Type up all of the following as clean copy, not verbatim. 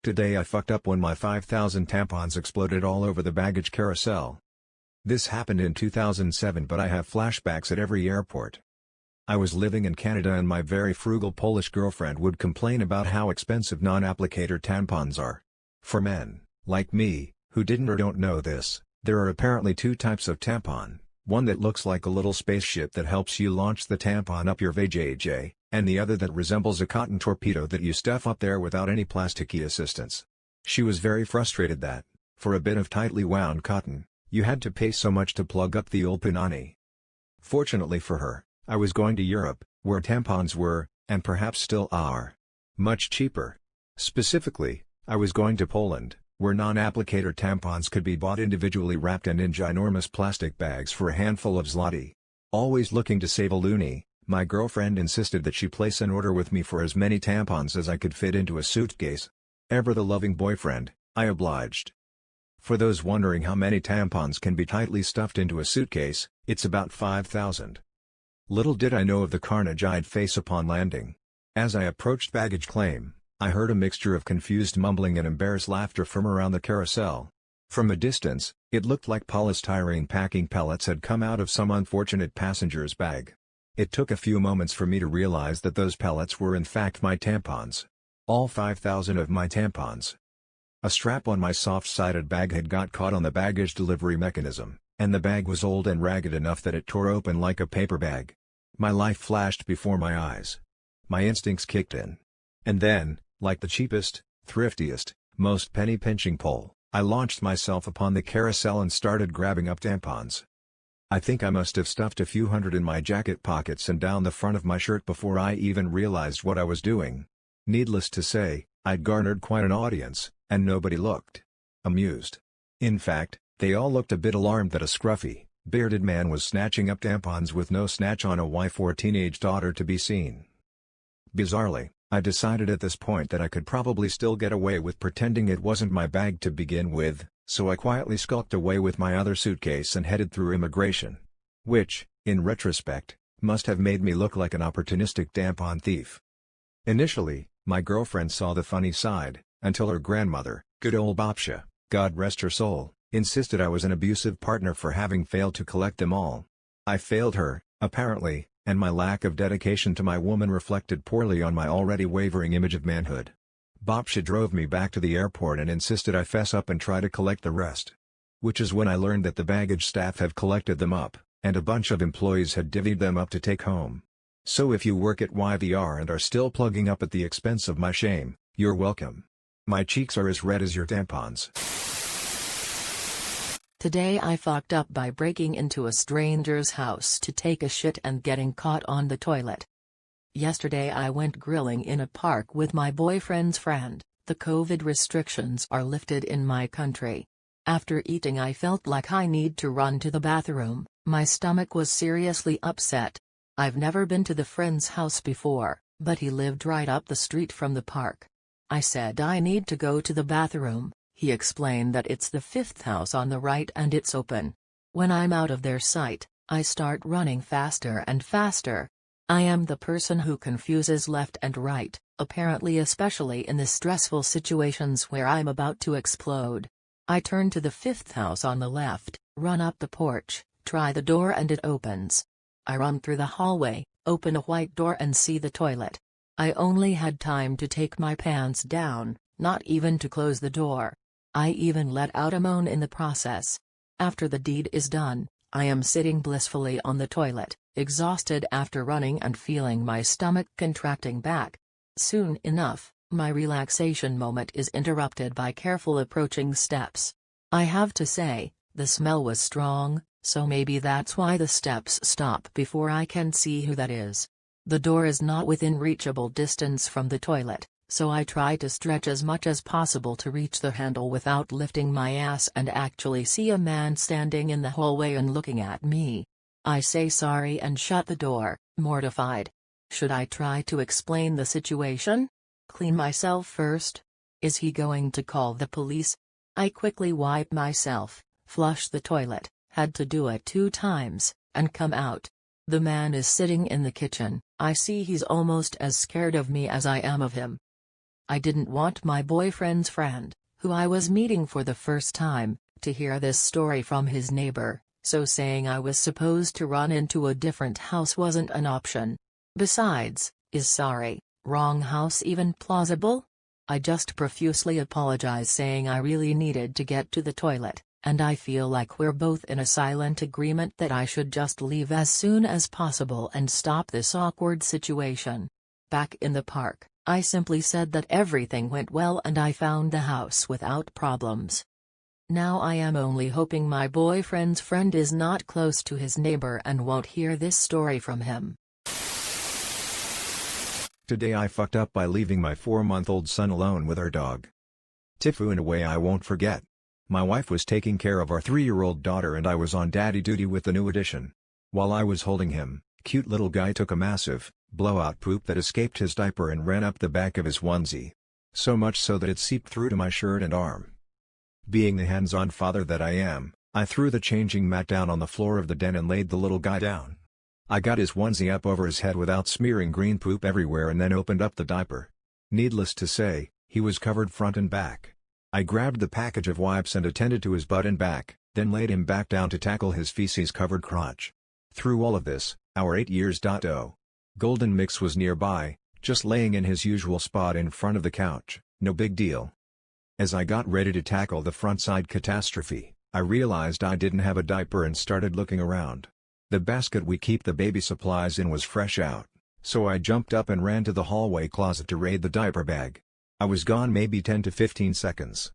Today I fucked up when my 5,000 tampons exploded all over the baggage carousel. This happened in 2007, but I have flashbacks at every airport. I was living in Canada and my very frugal Polish girlfriend would complain about how expensive non-applicator tampons are. For men, like me, who didn't or don't know this, there are apparently two types of tampon, one that looks like a little spaceship that helps you launch the tampon up your vajayjay, and the other that resembles a cotton torpedo that you stuff up there without any plasticky assistance. She was very frustrated that, for a bit of tightly wound cotton, you had to pay so much to plug up the old punani. Fortunately for her, I was going to Europe, where tampons were, and perhaps still are, much cheaper. Specifically, I was going to Poland, where non-applicator tampons could be bought individually wrapped and in ginormous plastic bags for a handful of zloty. Always looking to save a loonie, my girlfriend insisted that she place an order with me for as many tampons as I could fit into a suitcase. Ever the loving boyfriend, I obliged. For those wondering how many tampons can be tightly stuffed into a suitcase, it's about 5,000. Little did I know of the carnage I'd face upon landing. As I approached baggage claim, I heard a mixture of confused mumbling and embarrassed laughter from around the carousel. From a distance, it looked like polystyrene packing pellets had come out of some unfortunate passenger's bag. It took a few moments for me to realize that those pellets were in fact my tampons. All 5,000 of my tampons. A strap on my soft-sided bag had got caught on the baggage delivery mechanism, and the bag was old and ragged enough that it tore open like a paper bag. My life flashed before my eyes. My instincts kicked in. And then, like the cheapest, thriftiest, most penny-pinching pole, I launched myself upon the carousel and started grabbing up tampons. I think I must have stuffed a few hundred in my jacket pockets and down the front of my shirt before I even realized what I was doing. Needless to say, I'd garnered quite an audience, and nobody looked amused. In fact, they all looked a bit alarmed that a scruffy, bearded man was snatching up tampons with no snatch on a wife or teenage daughter to be seen. Bizarrely, I decided at this point that I could probably still get away with pretending it wasn't my bag to begin with, so I quietly skulked away with my other suitcase and headed through immigration. Which, in retrospect, must have made me look like an opportunistic tampon thief. Initially, my girlfriend saw the funny side, until her grandmother, good old Babcia, God rest her soul, insisted I was an abusive partner for having failed to collect them all. I failed her, apparently, and my lack of dedication to my woman reflected poorly on my already wavering image of manhood. Babcia drove me back to the airport and insisted I fess up and try to collect the rest. Which is when I learned that the baggage staff have collected them up, and a bunch of employees had divvied them up to take home. So if you work at YVR and are still plugging up at the expense of my shame, you're welcome. My cheeks are as red as your tampons. Today I fucked up by breaking into a stranger's house to take a shit and getting caught on the toilet. Yesterday I went grilling in a park with my boyfriend's friend. The COVID restrictions are lifted in my country. After eating I felt like I need to run to the bathroom. My stomach was seriously upset. I've never been to the friend's house before, but he lived right up the street from the park. I said I need to go to the bathroom. He explained that it's the fifth house on the right and it's open. When I'm out of their sight, I start running faster and faster. I am the person who confuses left and right, apparently, especially in the stressful situations where I'm about to explode. I turn to the fifth house on the left, run up the porch, try the door and it opens. I run through the hallway, open a white door and see the toilet. I only had time to take my pants down, not even to close the door. I even let out a moan in the process. After the deed is done, I am sitting blissfully on the toilet, exhausted after running and feeling my stomach contracting back. Soon enough, my relaxation moment is interrupted by careful approaching steps. I have to say, the smell was strong, so maybe that's why the steps stop before I can see who that is. The door is not within reachable distance from the toilet, so I try to stretch as much as possible to reach the handle without lifting my ass and actually see a man standing in the hallway and looking at me. I say sorry and shut the door, mortified. Should I try to explain the situation? Clean myself first? Is he going to call the police? I quickly wipe myself, flush the toilet, had to do it 2 times, and come out. The man is sitting in the kitchen. I see he's almost as scared of me as I am of him. I didn't want my boyfriend's friend, who I was meeting for the first time, to hear this story from his neighbor, so saying I was supposed to run into a different house wasn't an option. Besides, is sorry, wrong house even plausible? I just profusely apologized, saying I really needed to get to the toilet, and I feel like we're both in a silent agreement that I should just leave as soon as possible and stop this awkward situation. Back in the park, I simply said that everything went well and I found the house without problems. Now I am only hoping my boyfriend's friend is not close to his neighbor and won't hear this story from him. Today I fucked up by leaving my 4-month-old son alone with our dog, TIFU, in a way I won't forget. My wife was taking care of our 3-year-old daughter and I was on daddy duty with the new addition. While I was holding him, cute little guy took a massive, blowout poop that escaped his diaper and ran up the back of his onesie. So much so that it seeped through to my shirt and arm. Being the hands-on father that I am, I threw the changing mat down on the floor of the den and laid the little guy down. I got his onesie up over his head without smearing green poop everywhere and then opened up the diaper. Needless to say, he was covered front and back. I grabbed the package of wipes and attended to his butt and back, then laid him back down to tackle his feces-covered crotch. Through all of this, our 8-years-old golden mix was nearby, just laying in his usual spot in front of the couch, no big deal. As I got ready to tackle the front-side catastrophe, I realized I didn't have a diaper and started looking around. The basket we keep the baby supplies in was fresh out, so I jumped up and ran to the hallway closet to raid the diaper bag. I was gone maybe 10 to 15 seconds.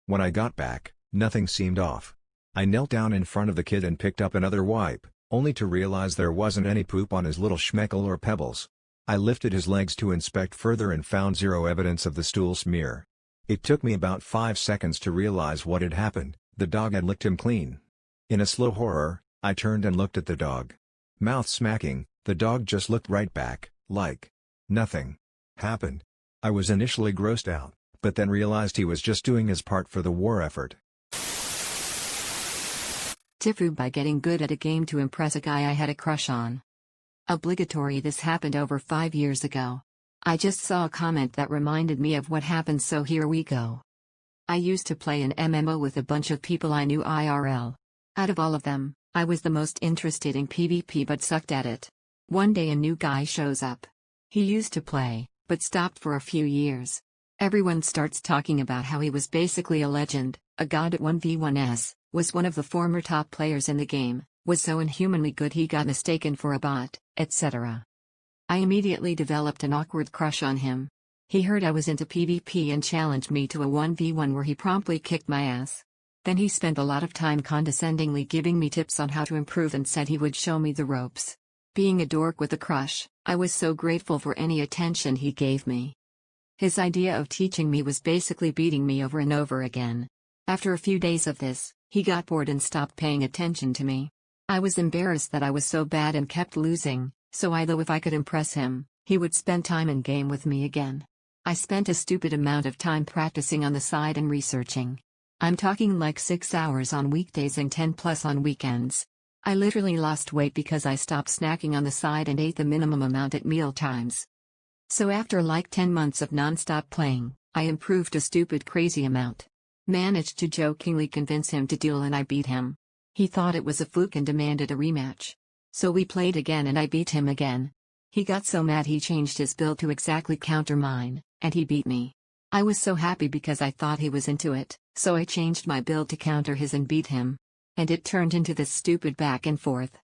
When I got back, nothing seemed off. I knelt down in front of the kid and picked up another wipe, only to realize there wasn't any poop on his little schmeckle or pebbles. I lifted his legs to inspect further and found zero evidence of the stool smear. It took me about 5 seconds to realize what had happened. The dog had licked him clean. In a slow horror, I turned and looked at the dog. Mouth smacking, the dog just looked right back, like nothing happened. I was initially grossed out, but then realized he was just doing his part for the war effort. TIFU by getting good at a game to impress a guy I had a crush on. Obligatory. This happened over 5 years ago. I just saw a comment that reminded me of what happened, so here we go. I used to play an MMO with a bunch of people I knew IRL. Out of all of them, I was the most interested in PvP but sucked at it. One day a new guy shows up. He used to play, but stopped for a few years. Everyone starts talking about how he was basically a legend, a god at 1v1s, was one of the former top players in the game, was so inhumanly good he got mistaken for a bot, etc. I immediately developed an awkward crush on him. He heard I was into PvP and challenged me to a 1v1 where he promptly kicked my ass. Then he spent a lot of time condescendingly giving me tips on how to improve and said he would show me the ropes. Being a dork with a crush, I was so grateful for any attention he gave me. His idea of teaching me was basically beating me over and over again. After a few days of this, he got bored and stopped paying attention to me. I was embarrassed that I was so bad and kept losing, so though if I could impress him, he would spend time in game with me again. I spent a stupid amount of time practicing on the side and researching. I'm talking like 6 hours on weekdays and 10 plus on weekends. I literally lost weight because I stopped snacking on the side and ate the minimum amount at meal times. So after like 10 months of non-stop playing, I improved a stupid crazy amount. Managed to jokingly convince him to duel and I beat him. He thought it was a fluke and demanded a rematch. So we played again and I beat him again. He got so mad he changed his build to exactly counter mine, and he beat me. I was so happy because I thought he was into it, so I changed my build to counter his and beat him. And it turned into this stupid back and forth.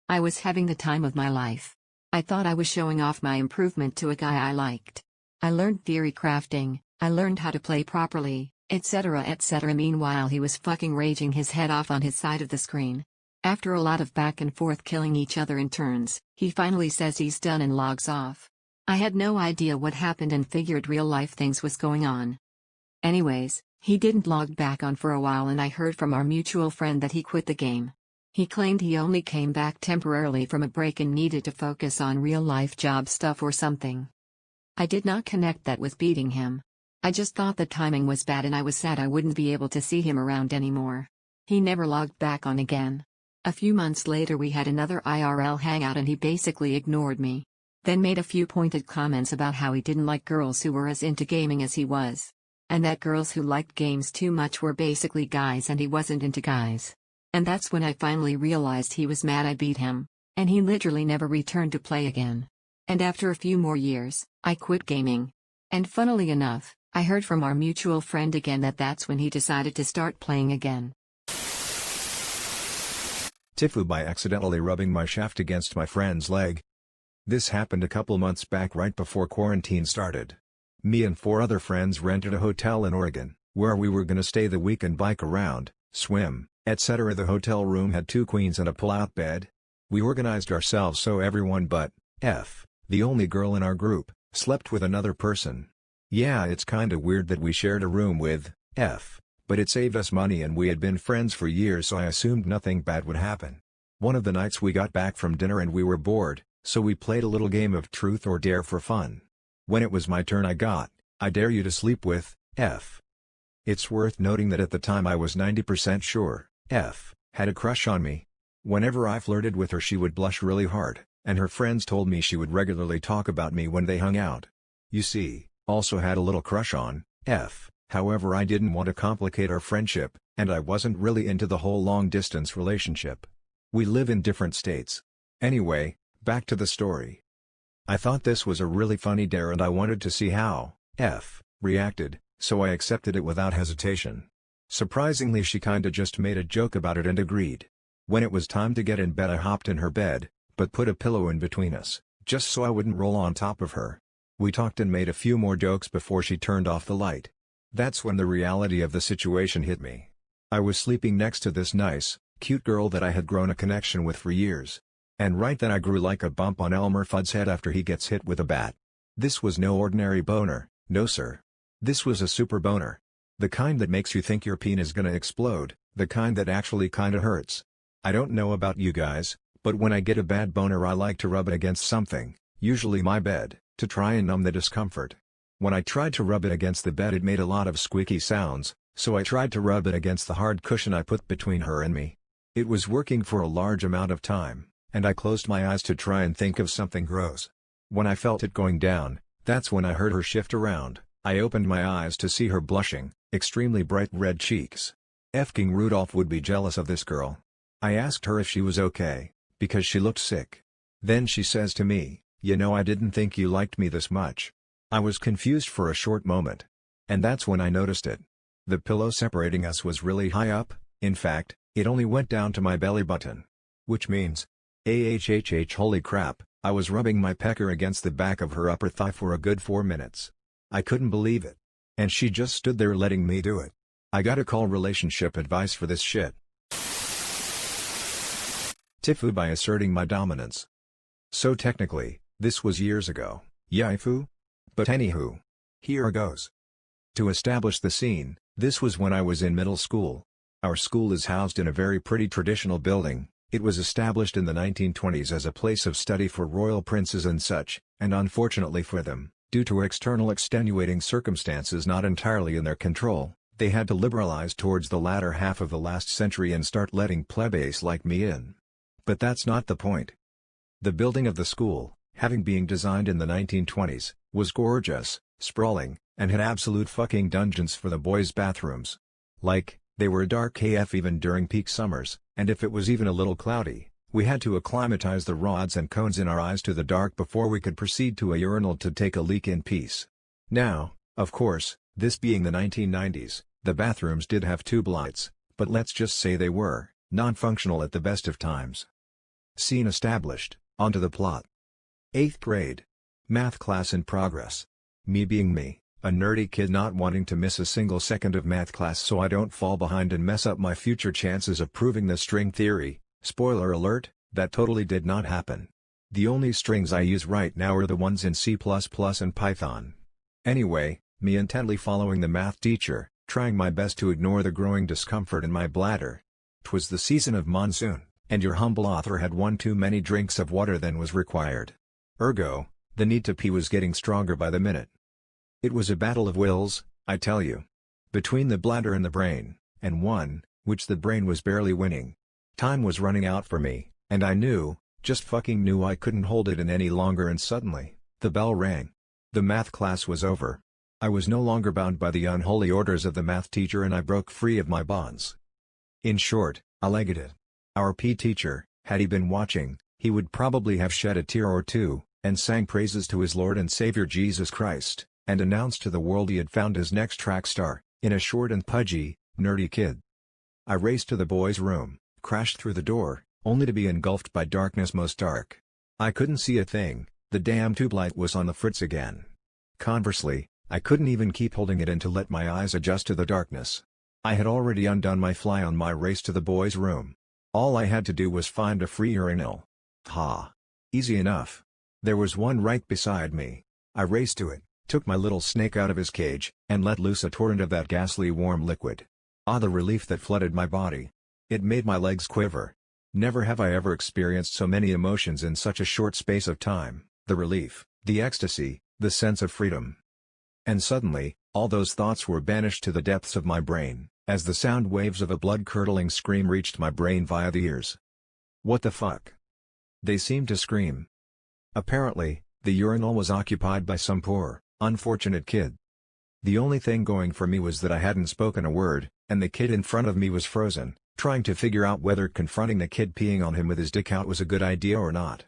I was having the time of my life. I thought I was showing off my improvement to a guy I liked. I learned theory crafting, I learned how to play properly, etc. etc. Meanwhile he was fucking raging his head off on his side of the screen. After a lot of back and forth killing each other in turns, he finally says he's done and logs off. I had no idea what happened and figured real life things was going on. Anyways, he didn't log back on for a while and I heard from our mutual friend that he quit the game. He claimed he only came back temporarily from a break and needed to focus on real life job stuff or something. I did not connect that with beating him. I just thought the timing was bad and I was sad I wouldn't be able to see him around anymore. He never logged back on again. A few months later we had another IRL hangout and he basically ignored me. then made a few pointed comments about how he didn't like girls who were as into gaming as he was. And that girls who liked games too much were basically guys and he wasn't into guys. And that's when I finally realized he was mad I beat him, and he literally never returned to play again. And after a few more years, I quit gaming. And funnily enough, I heard from our mutual friend again that that's when he decided to start playing again. TIFU by accidentally rubbing my shaft against my friend's leg. This happened a couple months back right before quarantine started. Me and 4 other friends rented a hotel in Oregon, where we were gonna stay the week and bike around, swim, etc. The hotel room had 2 queens and a pull-out bed. We organized ourselves so everyone but the only girl in our group, slept with another person. Yeah, it's kinda weird that we shared a room with but it saved us money and we had been friends for years, so I assumed nothing bad would happen. One of the nights we got back from dinner and we were bored, so we played a little game of truth or dare for fun. When it was my turn I dare you to sleep with It's worth noting that at the time I was 90% sure had a crush on me. Whenever I flirted with her she would blush really hard, and her friends told me she would regularly talk about me when they hung out. You see, also had a little crush on however I didn't want to complicate our friendship, and I wasn't really into the whole long-distance relationship. We live in different states. Anyway, back to the story. I thought this was a really funny dare and I wanted to see how reacted, so I accepted it without hesitation. Surprisingly she kinda just made a joke about it and agreed. When it was time to get in bed I hopped in her bed, but put a pillow in between us, just so I wouldn't roll on top of her. We talked and made a few more jokes before she turned off the light. That's when the reality of the situation hit me. I was sleeping next to this nice, cute girl that I had grown a connection with for years. And right then I grew like a bump on Elmer Fudd's head after he gets hit with a bat. This was no ordinary boner, no sir. This was a super boner. The kind that makes you think your peen is gonna explode, the kind that actually kinda hurts. I don't know about you guys, but when I get a bad boner I like to rub it against something, usually my bed, to try and numb the discomfort. When I tried to rub it against the bed it made a lot of squeaky sounds, so I tried to rub it against the hard cushion I put between her and me. It was working for a large amount of time, and I closed my eyes to try and think of something gross. When I felt it going down, that's when I heard her shift around. I opened my eyes to see her blushing, extremely bright red cheeks. King Rudolph would be jealous of this girl. I asked her if she was okay, because she looked sick. Then she says to me, "You know, I didn't think you liked me this much." I was confused for a short moment. And that's when I noticed it. The pillow separating us was really high up, in fact, it only went down to my belly button. Which means, holy crap, I was rubbing my pecker against the back of her upper thigh for a good 4 minutes. I couldn't believe it. And she just stood there letting me do it. I gotta call relationship advice for this shit. TIFU by asserting my dominance. So technically, this was years ago, yifu? But anywho. Here goes. To establish the scene, this was when I was in middle school. Our school is housed in a very pretty traditional building. It was established in the 1920s as a place of study for royal princes and such, and unfortunately for them, due to external extenuating circumstances not entirely in their control, they had to liberalize towards the latter half of the last century and start letting plebeians like me in. But that's not the point. The building of the school, having been designed in the 1920s, was gorgeous, sprawling, and had absolute fucking dungeons for the boys' bathrooms. Like, they were dark AF even during peak summers, and if it was even a little cloudy, we had to acclimatize the rods and cones in our eyes to the dark before we could proceed to a urinal to take a leak in peace. Now, of course, this being the 1990s, the bathrooms did have tube lights, but let's just say they were non-functional at the best of times. Scene established, onto the plot. 8th grade. Math class in progress. Me being me, a nerdy kid not wanting to miss a single second of math class so I don't fall behind and mess up my future chances of proving the string theory. Spoiler alert, that totally did not happen. The only strings I use right now are the ones in C++ and Python. Anyway, me intently following the math teacher, trying my best to ignore the growing discomfort in my bladder. 'Twas the season of monsoon, and your humble author had one too many drinks of water than was required. Ergo, the need to pee was getting stronger by the minute. It was a battle of wills, I tell you. Between the bladder and the brain, and one, which the brain was barely winning. Time was running out for me, and I knew, Just fucking knew I couldn't hold it in any longer, and suddenly, the bell rang. The math class was over. I was no longer bound by the unholy orders of the math teacher, and I broke free of my bonds. In short, I legged it. Our P teacher, had he been watching, he would probably have shed a tear or two, and sang praises to his Lord and Savior Jesus Christ, and announced to the world he had found his next track star, in a short and pudgy, nerdy kid. I raced to the boys' room, crashed through the door, only to be engulfed by darkness most dark. I couldn't see a thing, the damn tube light was on the fritz again. Conversely, I couldn't even keep holding it in to let my eyes adjust to the darkness. I had already undone my fly on my race to the boys' room. All I had to do was find a free urinal. Ha! Easy enough. There was one right beside me. I raced to it, took my little snake out of his cage, and let loose a torrent of that ghastly warm liquid. Ah, the relief that flooded my body. It made my legs quiver. Never have I ever experienced so many emotions in such a short space of time, the relief, the ecstasy, the sense of freedom. And suddenly, all those thoughts were banished to the depths of my brain, as the sound waves of a blood-curdling scream reached my brain via the ears. What the fuck? They seemed to scream. Apparently, the urinal was occupied by some poor, unfortunate kid. The only thing going for me was that I hadn't spoken a word, and the kid in front of me was frozen, trying to figure out whether confronting the kid peeing on him with his dick out was a good idea or not.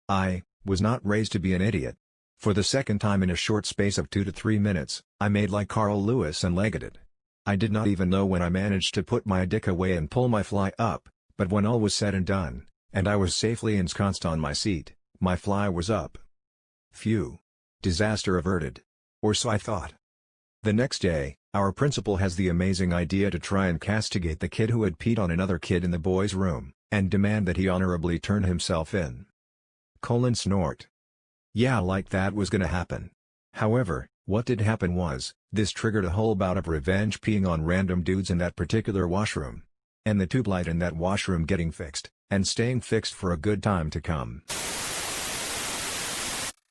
I was not raised to be an idiot. For the second time in a short space of 2 to 3 minutes, I made like Carl Lewis and legged it. I did not even know when I managed to put my dick away and pull my fly up, but when all was said and done, and I was safely ensconced on my seat, my fly was up. Phew. Disaster averted. Or so I thought. The next day, our principal has the amazing idea to try and castigate the kid who had peed on another kid in the boys' room, and demand that he honorably turn himself in. Snort. Yeah, like that was gonna happen. However, what did happen was, this triggered a whole bout of revenge peeing on random dudes in that particular washroom. And the tube light in that washroom getting fixed, and staying fixed for a good time to come.